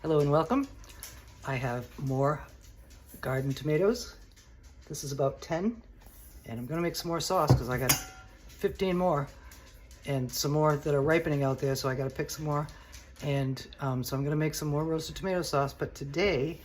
Hello and welcome. I have more garden tomatoes. This is about 10, and I'm gonna make some more sauce because I got 15 more and some more that are ripening out there, so I gotta pick some more. And so I'm gonna make some more roasted tomato sauce, but today,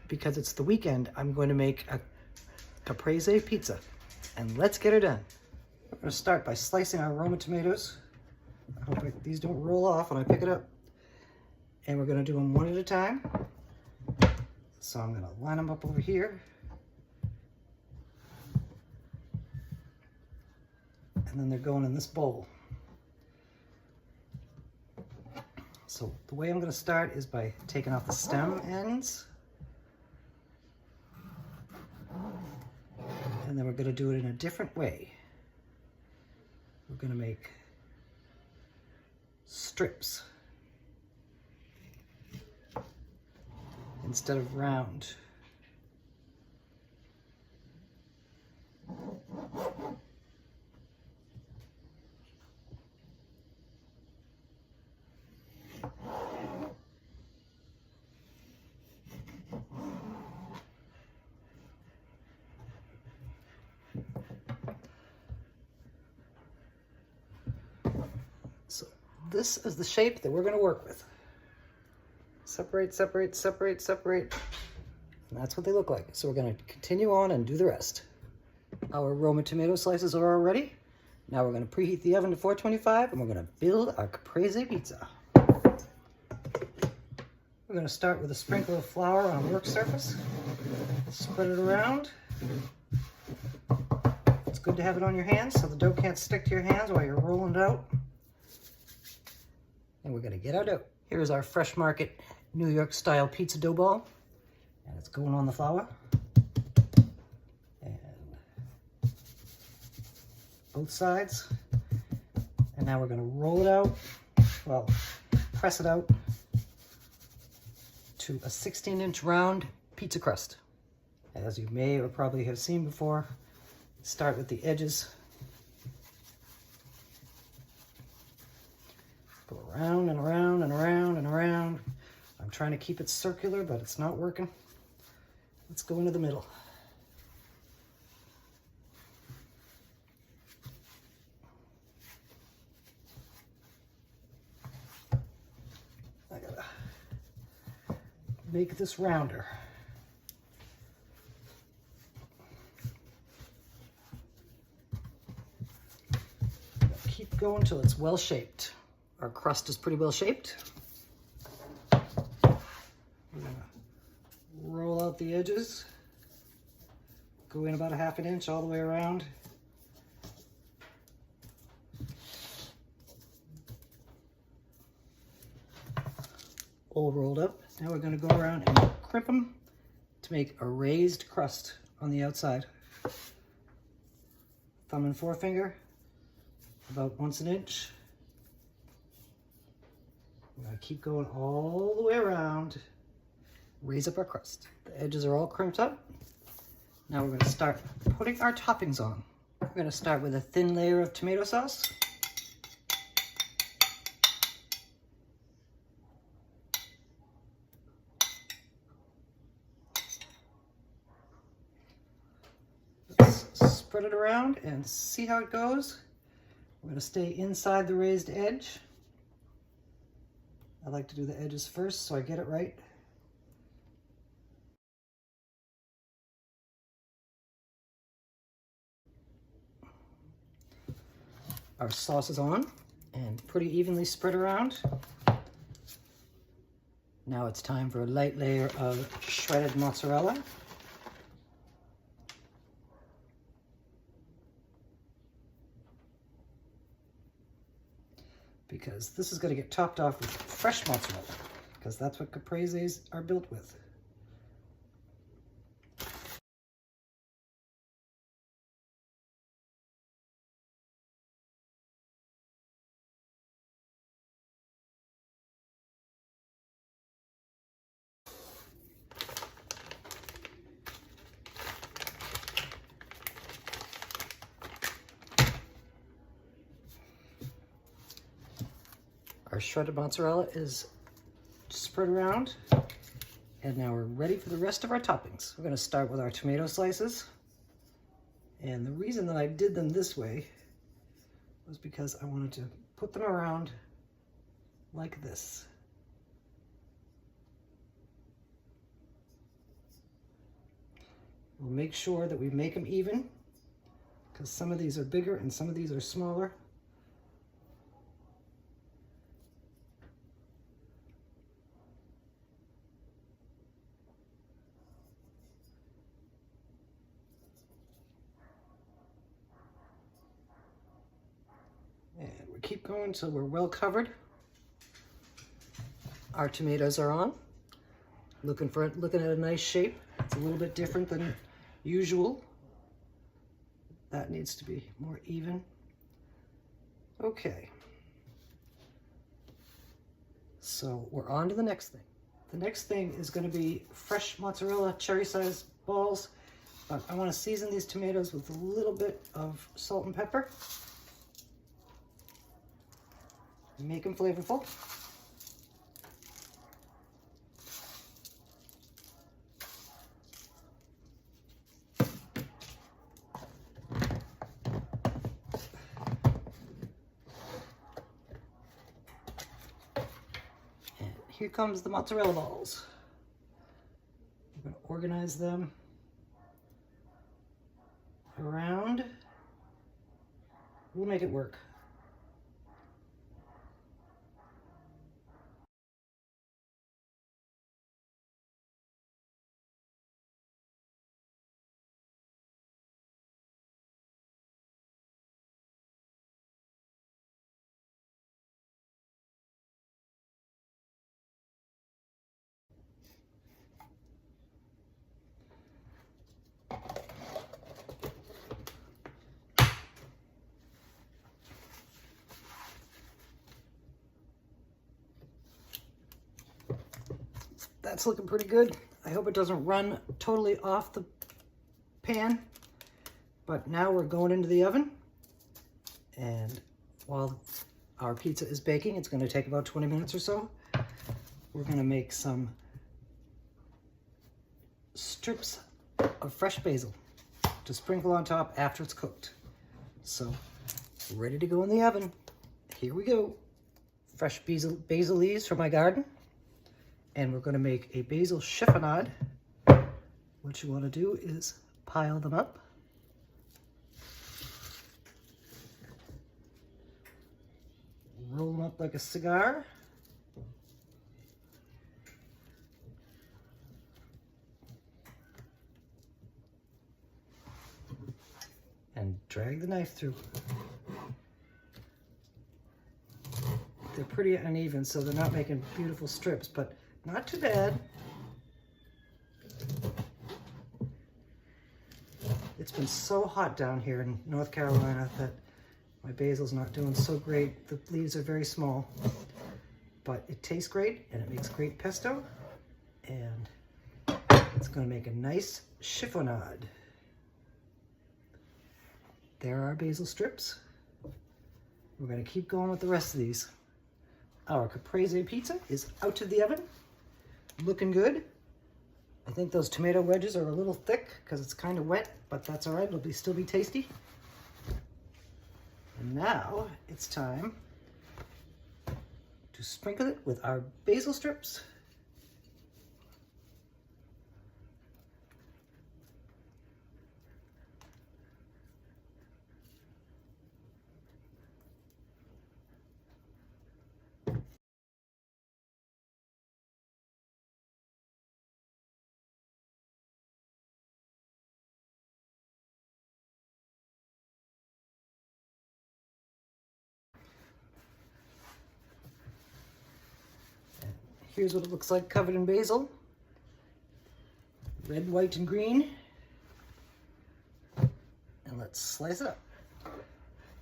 because it's the weekend, I'm going to make a Caprese pizza, and let's get her done. We're gonna start by slicing our Roma tomatoes. I hope these don't roll off when I pick it up. And we're gonna do them one at a time. So I'm gonna line them up over here. And then they're going in this bowl. So the way I'm gonna start is by taking off the stem ends. And then we're gonna do it in a different way. We're gonna make strips instead of round. So this is the shape that we're going to work with. Separate, separate, separate, separate. And that's what they look like. So we're going to continue on and do the rest. Our Roma tomato slices are all ready. Now we're going to preheat the oven to 425 and we're going to build our Caprese pizza. We're going to start with a sprinkle of flour on a work surface. Spread it around. It's good to have it on your hands so the dough can't stick to your hands while you're rolling it out. And we're going to get our dough. Here's our Fresh Market New York style pizza dough ball. And it's going on the flour. And both sides. And now we're going to roll it out. Well, press it out to a 16-inch round pizza crust. As you may or probably have seen before, start with the edges. Go around and around and around and around. I'm trying to keep it circular, but it's not working. Let's go into the middle. I gotta make this rounder. Keep going till it's well shaped. Our crust is pretty well shaped. We're gonna roll out the edges. Go in about a half an inch all the way around. All rolled up. Now we're gonna go around and crimp them to make a raised crust on the outside. Thumb and forefinger, about once an inch. We're going to keep going all the way around, raise up our crust. The edges are all crimped up. Now we're going to start putting our toppings on. We're going to start with a thin layer of tomato sauce. Let's spread it around and see how it goes. We're going to stay inside the raised edge. I like to do the edges first so I get it right. Our sauce is on and pretty evenly spread around. Now it's time for a light layer of shredded mozzarella. Because this is going to get topped off with fresh mozzarella, because that's what Capreses are built with. Our shredded mozzarella is spread around. And now we're ready for the rest of our toppings. We're gonna start with our tomato slices. And the reason that I did them this way was because I wanted to put them around like this. We'll make sure that we make them even, because some of these are bigger and some of these are smaller. And we keep going until we're well covered. Our tomatoes are on. Looking at a nice shape. It's a little bit different than usual. That needs to be more even. Okay. So we're on to the next thing. The next thing is going to be fresh mozzarella cherry-sized balls. But I want to season these tomatoes with a little bit of salt and pepper. Make them flavorful. And here comes the mozzarella balls. I'm going to organize them around. We'll make it work. That's looking pretty good. I hope it doesn't run totally off the pan. But now we're going into the oven. And while our pizza is baking, it's going to take about 20 minutes or so. We're going to make some strips of fresh basil to sprinkle on top after it's cooked. So, ready to go in the oven. Here we go. Fresh basil leaves from my garden. And we're going to make a basil chiffonade. What you want to do is pile them up. Roll them up like a cigar. And drag the knife through. They're pretty uneven, so they're not making beautiful strips, but not too bad. It's been so hot down here in North Carolina that my basil's not doing so great. The leaves are very small, but it tastes great and it makes great pesto. And it's going to make a nice chiffonade. There are our basil strips. We're going to keep going with the rest of these. Our Caprese pizza is out of the oven. Looking good. I think those tomato wedges are a little thick because it's kind of wet, but that's all right. It'll still be tasty. And now it's time to sprinkle it with our basil strips. Here's what it looks like covered in basil. Red, white, and green. And let's slice it up.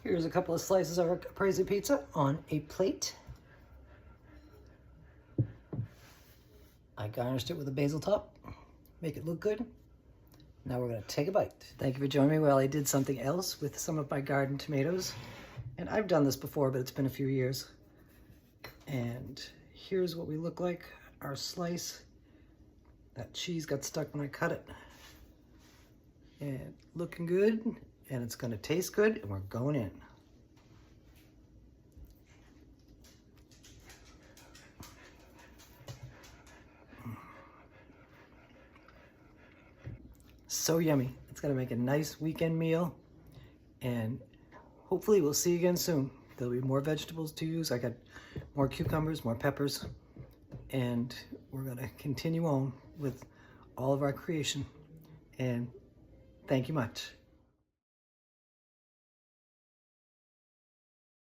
Here's a couple of slices of our Caprese pizza on a plate. I garnished it with a basil top. Make it look good. Now we're going to take a bite. Thank you for joining me while I did something else with some of my garden tomatoes. And I've done this before, but it's been a few years. And here's what we look like. Our slice. That cheese got stuck when I cut it. And looking good, and it's gonna taste good, and we're going in. So yummy. It's gonna make a nice weekend meal, and hopefully we'll see you again soon. There'll be more vegetables to use. I got more cucumbers, more peppers, and we're gonna continue on with all of our creation. And thank you much.